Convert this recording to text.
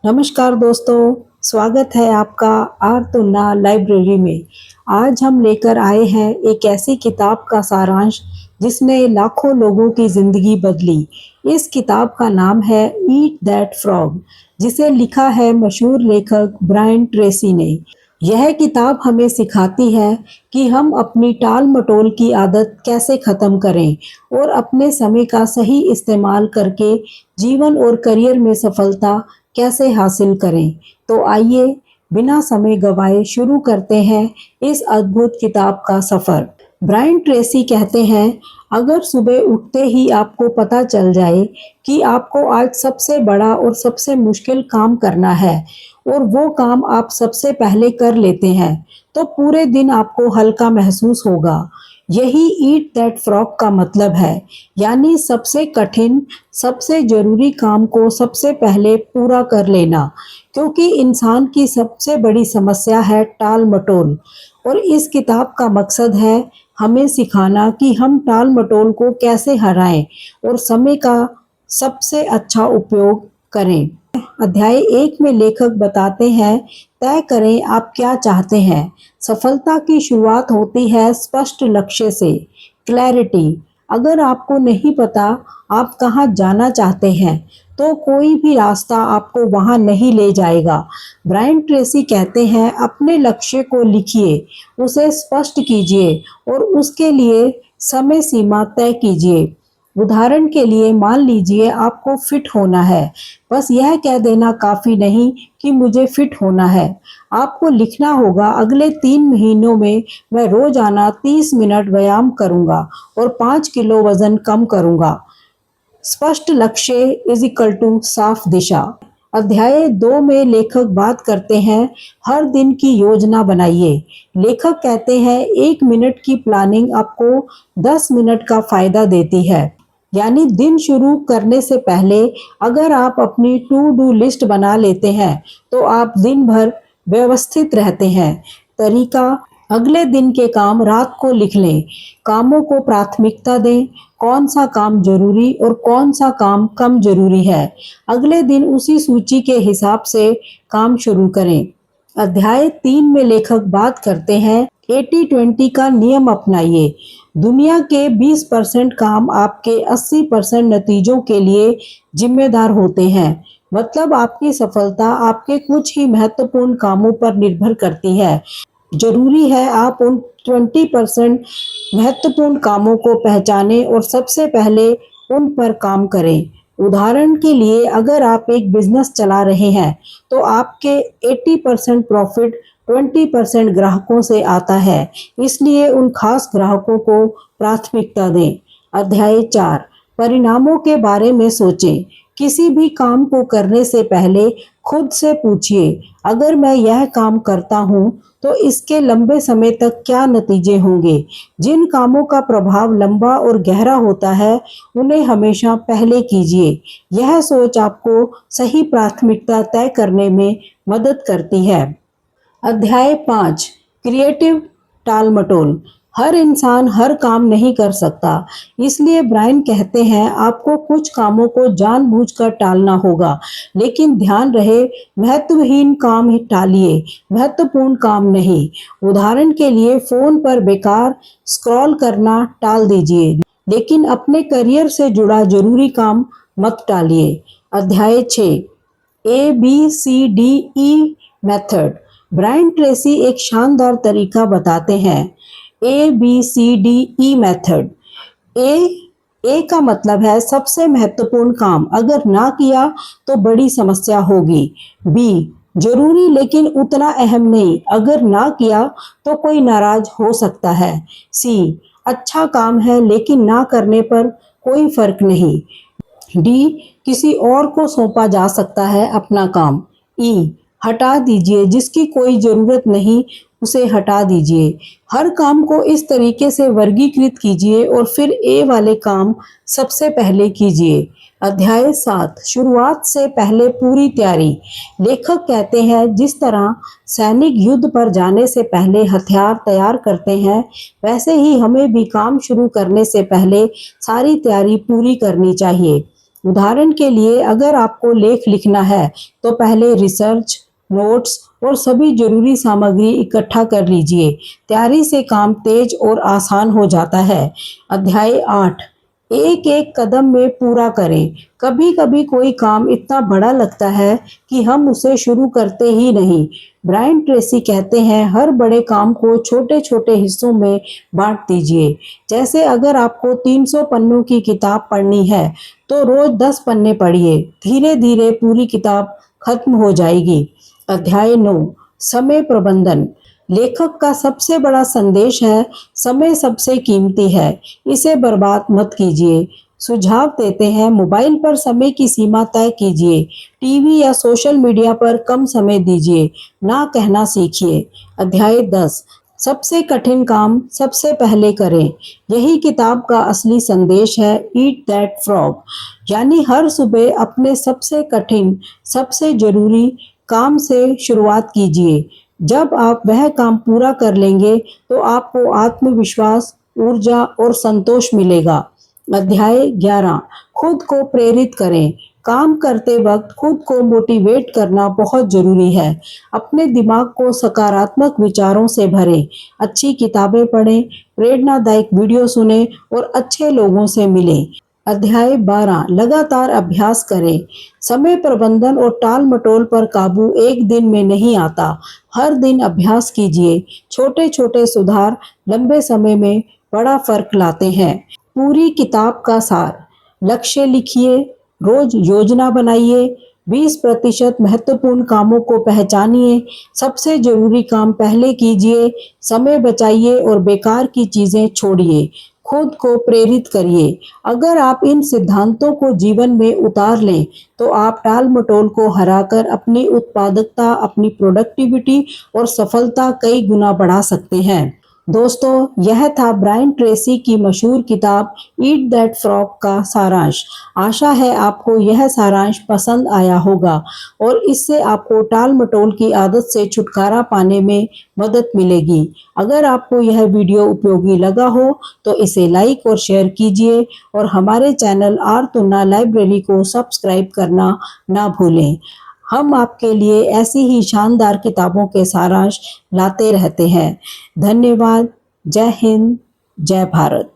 नमस्कार दोस्तों, स्वागत है आपका आरतुल्ला लाइब्रेरी में। आज हम लेकर आए हैं एक ऐसी किताब का सारांश जिसने लाखों लोगों की ज़िंदगी बदली। इस किताब का नाम है ईट दैट फ्रॉग, जिसे लिखा है मशहूर लेखक ब्रायन ट्रेसी ने। यह किताब हमें सिखाती है कि हम अपनी टाल-मटोल की आदत कैसे ख़त्म करें और अपने समय का सही इस्तेमाल करके जीवन और करियर में सफलता कैसे हासिल करें। तो आइए बिना समय गवाए शुरू करते हैं इस अद्भुत किताब का सफ़र। ब्रायन ट्रेसी कहते हैं, अगर सुबह उठते ही आपको पता चल जाए कि आपको आज सबसे बड़ा और सबसे मुश्किल काम करना है और वो काम आप सबसे पहले कर लेते हैं, तो पूरे दिन आपको हल्का महसूस होगा। यही ईट दैट फ्रॉग का मतलब है, यानी सबसे कठिन, सबसे ज़रूरी काम को सबसे पहले पूरा कर लेना, क्योंकि इंसान की सबसे बड़ी समस्या है टाल-मटोल। और इस किताब का मकसद है हमें सिखाना कि हम टाल-मटोल को कैसे हराएं और समय का सबसे अच्छा उपयोग करें। अध्याय 1 में लेखक बताते हैं, तय करें आप क्या चाहते हैं। सफलता की शुरुआत होती है स्पष्ट लक्ष्य से, क्लैरिटी। अगर आपको नहीं पता आप कहाँ जाना चाहते हैं, तो कोई भी रास्ता आपको वहाँ नहीं ले जाएगा। ब्रायन ट्रेसी कहते हैं, अपने लक्ष्य को लिखिए, उसे स्पष्ट कीजिए और उसके लिए समय सीमा तय कीजिए। उदाहरण के लिए मान लीजिए आपको फिट होना है, बस यह कह देना काफ़ी नहीं कि मुझे फिट होना है। आपको लिखना होगा, अगले 3 महीनों में मैं रोज़ाना 30 मिनट व्यायाम करूँगा और 5 किलो वज़न कम करूँगा। स्पष्ट लक्ष्य इज इक्वल टू साफ दिशा। अध्याय 2 में लेखक बात करते हैं, हर दिन की योजना बनाइए। लेखक कहते हैं 1 मिनट की प्लानिंग आपको 10 मिनट का फायदा देती है। यानी दिन शुरू करने से पहले अगर आप अपनी टू डू लिस्ट बना लेते हैं, तो आप दिन भर व्यवस्थित रहते हैं। तरीका, अगले दिन के काम रात को लिख लें। कामों को प्राथमिकता दें, कौन सा काम जरूरी और कौन सा काम कम जरूरी है। अगले दिन उसी सूची के हिसाब से काम शुरू करें। अध्याय 3 में लेखक बात करते हैं, 80-20 का नियम अपनाइए। दुनिया के 20% काम आपके 80% नतीजों के लिए जिम्मेदार होते हैं। मतलब आपकी सफलता आपके कुछ ही महत्वपूर्ण कामों पर निर्भर करती है। जरूरी है आप उन 20% महत्वपूर्ण कामों को पहचानें और सबसे पहले उन पर काम करें। उदाहरण के लिए, अगर आप एक बिजनेस चला रहे हैं, तो आपके 80% प्रॉफिट 20% ग्राहकों से आता है, इसलिए उन खास ग्राहकों को प्राथमिकता दें। अध्याय 4, परिणामों के बारे में सोचें। किसी भी काम को करने से पहले खुद से पूछिए, अगर मैं यह काम करता हूँ तो इसके लंबे समय तक क्या नतीजे होंगे। जिन कामों का प्रभाव लंबा और गहरा होता है, उन्हें हमेशा पहले कीजिए। यह सोच आपको सही प्राथमिकता तय करने में मदद करती है। अध्याय 5, क्रिएटिव टाल-मटोल। हर इंसान हर काम नहीं कर सकता, इसलिए ब्रायन कहते हैं आपको कुछ कामों को जानबूझकर टालना होगा, लेकिन ध्यान रहे महत्वहीन काम ही टालिए, महत्वपूर्ण काम नहीं। उदाहरण के लिए, फोन पर बेकार स्क्रॉल करना टाल दीजिए, लेकिन अपने करियर से जुड़ा जरूरी काम मत टालिए। अध्याय 6, ABCDE मेथड। ब्रायन ट्रेसी एक शानदार तरीका बताते हैं, ABCDE मेथड। ए का मतलब है सबसे महत्वपूर्ण काम, अगर ना किया तो बड़ी समस्या होगी। बी, जरूरी लेकिन उतना अहम नहीं, अगर ना किया तो कोई नाराज हो सकता है। सी, अच्छा काम है लेकिन ना करने पर कोई फर्क नहीं। डी, किसी और को सौंपा जा सकता है अपना काम। ई, हटा दीजिए, जिसकी कोई ज़रूरत नहीं उसे हटा दीजिए। हर काम को इस तरीके से वर्गीकृत कीजिए और फिर ए वाले काम सबसे पहले कीजिए। अध्याय 7, शुरुआत से पहले पूरी तैयारी। लेखक कहते हैं, जिस तरह सैनिक युद्ध पर जाने से पहले हथियार तैयार करते हैं, वैसे ही हमें भी काम शुरू करने से पहले सारी तैयारी पूरी करनी चाहिए। उदाहरण के लिए अगर आपको लेख लिखना है तो पहले रिसर्च, नोट्स और सभी जरूरी सामग्री इकट्ठा कर लीजिए। तैयारी से काम तेज और आसान हो जाता है। अध्याय 8, एक एक कदम में पूरा करें। कभी कभी कोई काम इतना बड़ा लगता है कि हम उसे शुरू करते ही नहीं। ब्रायन ट्रेसी कहते हैं, हर बड़े काम को छोटे छोटे हिस्सों में बांट दीजिए। जैसे अगर आपको 300 पन्नों की किताब पढ़नी है तो रोज 10 पन्ने पढ़िए। धीरे धीरे पूरी किताब खत्म हो जाएगी। अध्याय 9, समय प्रबंधन। लेखक का सबसे बड़ा संदेश है, समय सबसे कीमती है, इसे बर्बाद मत कीजिए। सुझाव देते हैं, मोबाइल पर समय की सीमा तय कीजिए। टीवी या सोशल मीडिया पर कम समय दीजिए। ना कहना सीखिए। अध्याय 10, सबसे कठिन काम सबसे पहले करें। यही किताब का असली संदेश है, ईट दैट फ्रॉग। यानी हर सुबह अपने सबसे कठिन, सबसे जरूरी काम से शुरुआत कीजिए। जब आप वह काम पूरा कर लेंगे तो आपको आत्मविश्वास, ऊर्जा और संतोष मिलेगा। अध्याय 11, खुद को प्रेरित करें। काम करते वक्त खुद को मोटिवेट करना बहुत जरूरी है। अपने दिमाग को सकारात्मक विचारों से भरें। अच्छी किताबें पढ़ें, प्रेरणादायक वीडियो सुनें और अच्छे लोगों से मिलें। अध्याय 12, लगातार अभ्यास करें। समय प्रबंधन और टाल मटोल पर काबू एक दिन में नहीं आता। हर दिन अभ्यास कीजिए। छोटे छोटे सुधार लंबे समय में बड़ा फर्क लाते हैं। पूरी किताब का सार। लक्ष्य लिखिए, रोज योजना बनाइए, 20% महत्वपूर्ण कामों को पहचानिए, सबसे जरूरी काम पहले कीजिए, समय बचाइए और बेकार की चीजें छोड़िए। खुद को प्रेरित करिए। अगर आप इन सिद्धांतों को जीवन में उतार लें तो आप टाल मटोल को हराकर अपनी उत्पादकता, अपनी प्रोडक्टिविटी और सफलता कई गुना बढ़ा सकते हैं। दोस्तों, यह था ब्रायन ट्रेसी की मशहूर किताब ईट दैट फ्रॉग का सारांश। आशा है आपको यह सारांश पसंद आया होगा और इससे आपको टाल मटोल की आदत से छुटकारा पाने में मदद मिलेगी। अगर आपको यह वीडियो उपयोगी लगा हो तो इसे लाइक और शेयर कीजिए और हमारे चैनल आर तुन्ना लाइब्रेरी को सब्सक्राइब करना ना भूलें। हम आपके लिए ऐसी ही शानदार किताबों के सारांश लाते रहते हैं। धन्यवाद। जय हिंद, जय भारत।